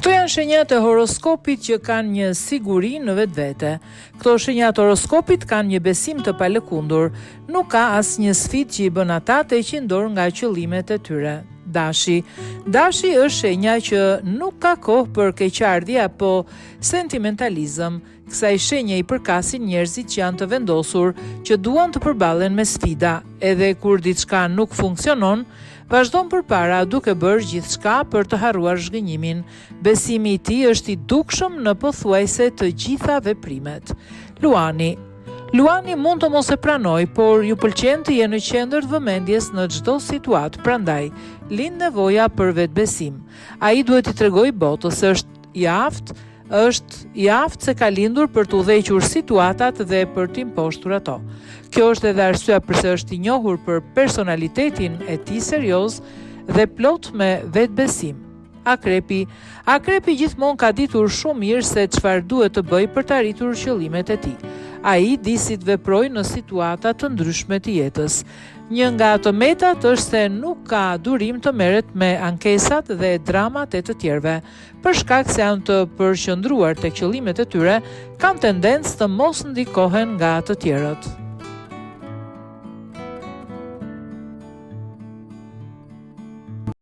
Këto janë shenjat e horoskopit që kanë një siguri në vetvete. Këto shenjat horoskopit kanë një besim të palëkundur. Nuk ka asnjë sfidë që i bën ata të heqin dorë nga qëllimet e tyre. Dashi është shenja që nuk ka kohë për keqardhje apo sentimentalizëm. Kësaj shenje i përkasin njerëzit që janë të vendosur, që duan të përballen me sfida, edhe kur diçka nuk funksionon, vazhdon përpara duke bërë gjithçka për të harruar zhgënjimin. Besimi i tij është i dukshëm në pothuajse të gjitha veprimet. Luani mund të mos e pranoj, por ju pëlqen të jenë në qendër të vëmendjes në çdo situatë, prandaj lind nevoja për vetbesim. Ai duhet i tregojë botës se është i aftë se ka lindur për të udhëhequr situatat dhe për të imposhtur ato. Kjo është edhe arsyeja pse është i njohur për personalitetin e tij serioz dhe plot me vetbesim. Akrepi gjithmonë ka ditur shumë mirë se çfarë duhet të bëjë për të arritur qëllimet e tij. Ai di si të veprojë në situata të ndryshme të jetës. Një nga ato metat është se nuk ka durim të merret me ankesat dhe dramat e të tjerëve. Për shkak se janë të përqendruar tek qëllimet e tyre, kanë tendencë të mos ndikohen nga të tjerët.